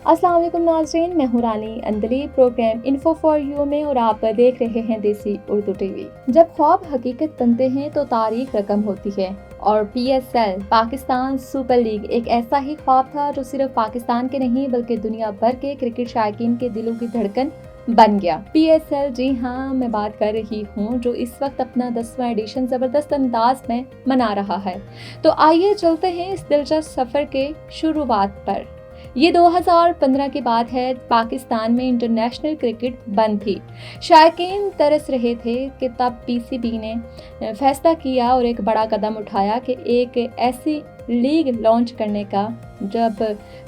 अस्सलाम वालेकुम नाज़रीन, मैं हूँ रानी अंदली। प्रोग्राम इन्फो फॉर यू में और आप देख रहे हैं देसी उर्दू टीवी। जब ख्वाब हकीकत बनते हैं तो तारीख रकम होती है और PSL पाकिस्तान सुपर लीग एक ऐसा ही ख्वाब था जो सिर्फ पाकिस्तान के नहीं बल्कि दुनिया भर के क्रिकेट शायकीन के दिलों की धड़कन बन गया। PSL, जी हाँ, मैं बात कर रही हूँ, जो इस वक्त अपना 10वां एडिशन जबरदस्त अंदाज में मना रहा है। तो आइए चलते हैं इस दिलचस्प सफर के शुरुआत पर। ये 2015 की बात है। पाकिस्तान में इंटरनेशनल क्रिकेट बंद थी। शायकीन तरस रहे थे कि तब PCB ने फैसला किया और एक बड़ा कदम उठाया कि एक ऐसी लीग लॉन्च करने का। जब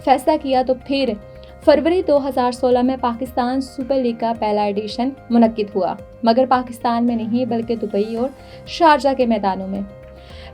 फैसला किया तो फिर फरवरी 2016 में पाकिस्तान सुपर लीग का पहला एडिशन मुनक्किद हुआ, मगर पाकिस्तान में नहीं बल्कि दुबई और शारजा के मैदानों में।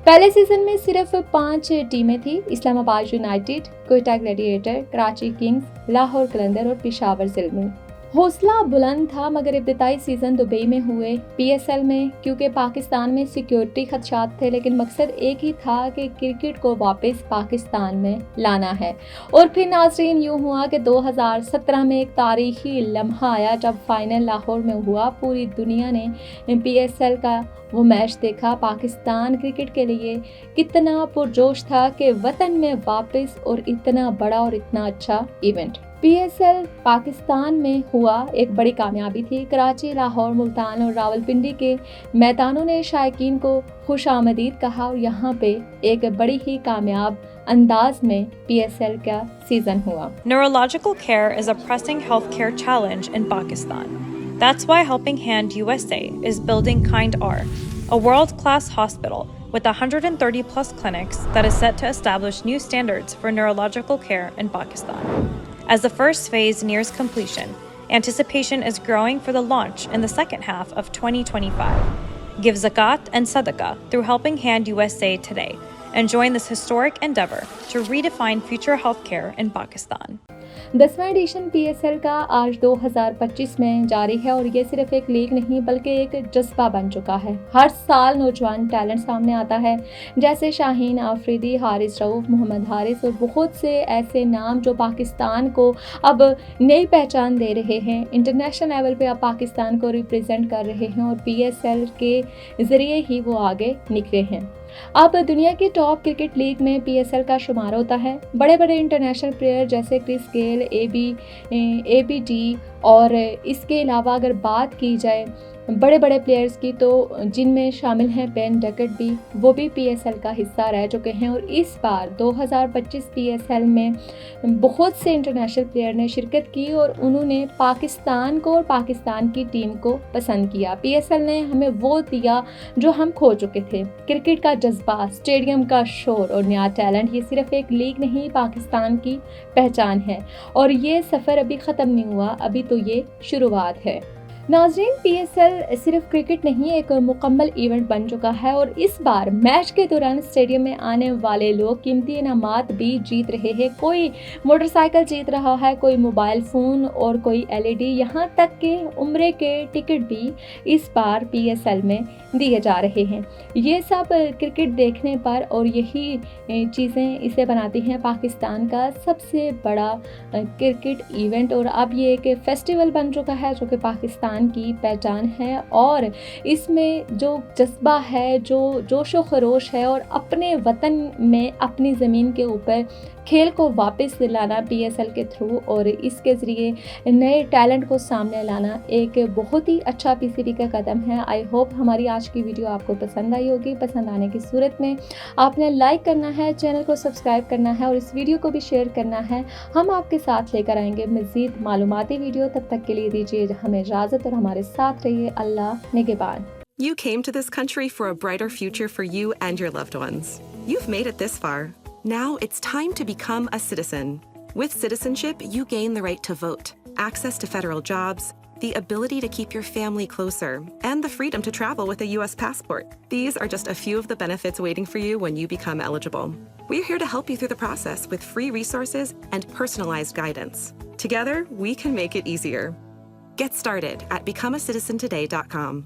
पहले सीजन में सिर्फ 5 टीमें थी: Islamabad United, Quetta Gladiator, Karachi Kings, Lahore Qalandar और पेशावर ज़िल्मी। हौसला बुलंद था, मगर इब्तिदाई सीजन दुबई में हुए, PSL में, क्योंकि पाकिस्तान में सिक्योरिटी खदशात थे, लेकिन मकसद एक ही था कि क्रिकेट को वापस पाकिस्तान में लाना है। और फिर नाज़रीन, यूँ हुआ कि 2017 में एक तारीखी लम्हा आया जब फाइनल लाहौर में हुआ। पूरी दुनिया ने PSL का वो मैच देखा। पाकिस्तान क्रिकेट के लिए कितना पुरजोश था कि वतन में वापस, और इतना बड़ा और इतना अच्छा इवेंट। PSL पाकिस्तान में हुआ एक बड़ी कामयाबी थी। कराची, लाहौर, मुल्तान और रावलपिंडी के मैदानों ने शायकीन को खुश आमदीद कहा और यहाँ पे एक बड़ी ही कामयाब अंदाज में PSL का सीजन हुआ। Neurological care is a pressing healthcare challenge in Pakistan. That's why Helping Hand USA is building Kind R, a world-class hospital with 130 plus clinics that is set to establish new standards for neurological care in Pakistan. As the first phase nears completion, anticipation is growing for the launch in the second half of 2025. Give zakat and sadaqah through Helping Hand USA today and join this historic endeavor to redefine future healthcare in Pakistan. 10वां edition PSL का आज 2025 में जारी है और ये सिर्फ एक लीग नहीं बल्कि एक जज्बा बन चुका है। हर साल नौजवान टैलेंट सामने आता है, जैसे शाहीन आफरीदी, हारिस रऊफ, मोहम्मद हारिस और बहुत से ऐसे नाम जो पाकिस्तान को अब नई पहचान दे रहे हैं। इंटरनेशनल लेवल पे अब पाकिस्तान को रिप्रेजेंट कर रहे हैं और PSL के ज़रिए ही वो आगे निकले हैं। अब दुनिया की टॉप क्रिकेट लीग में PSL का शुमार होता है। बड़े बड़े इंटरनेशनल प्लेयर जैसे क्रिस गेल, ABD और इसके अलावा अगर बात की जाए बड़े बड़े प्लेयर्स की, तो जिनमें शामिल हैं बेन डकट भी, वो भी PSL का हिस्सा रह चुके हैं। और इस बार 2025 PSL में बहुत से इंटरनेशनल प्लेयर ने शिरकत की और उन्होंने पाकिस्तान को और पाकिस्तान की टीम को पसंद किया। PSL ने हमें वो दिया जो हम खो चुके थे: क्रिकेट का जज्बा, स्टेडियम का शोर और नया टैलेंट। ये सिर्फ एक लीग नहीं, पाकिस्तान की पहचान है और ये सफ़र अभी ख़त्म नहीं हुआ, अभी तो ये शुरुआत है। नाज़रीन, PSL सिर्फ क्रिकेट नहीं, एक मुकम्मल इवेंट बन चुका है और इस बार मैच के दौरान स्टेडियम में आने वाले लोग कीमती इनामात भी जीत रहे हैं। कोई मोटरसाइकिल जीत रहा है, कोई मोबाइल फ़ोन और कोई LED, यहाँ तक कि उम्रे के टिकट भी इस बार PSL में दिए जा रहे हैं। ये सब क्रिकेट देखने पर, और यही चीज़ें इसे बनाती हैं पाकिस्तान का सबसे बड़ा क्रिकेट इवेंट। और अब ये एक फेस्टिवल बन चुका है जो कि पाकिस्तान की पहचान है और इसमें जो जज्बा है, जो जोश व खरोश है और अपने वतन में, अपनी ज़मीन के ऊपर खेल को वापस लाना PSL के थ्रू और इसके ज़रिए नए टैलेंट को सामने लाना एक बहुत ही अच्छा PCB का कदम है। आई होप हमारी आज की वीडियो आपको पसंद आई होगी। पसंद आने की सूरत में आपने लाइक करना है, चैनल को सब्सक्राइब करना है और इस वीडियो को भी शेयर करना है। हम आपके साथ लेकर आएंगे मज़ीद मालूमाती वीडियो। तब तक के लिए दीजिए हमें इजाज़त और हमारे साथ रहिए। अल्लाह निगहबान। You came to this country for a brighter future for you and your loved ones. You've made it this far. Now it's time to become a citizen. With citizenship, you gain the right to vote, access to federal jobs, the ability to keep your family closer, and the freedom to travel with a U.S. passport. These are just a few of the benefits waiting for you when you become eligible. We're here to help you through the process with free resources and personalized guidance. Together, we can make it easier. Get started at becomeacitizentoday.com.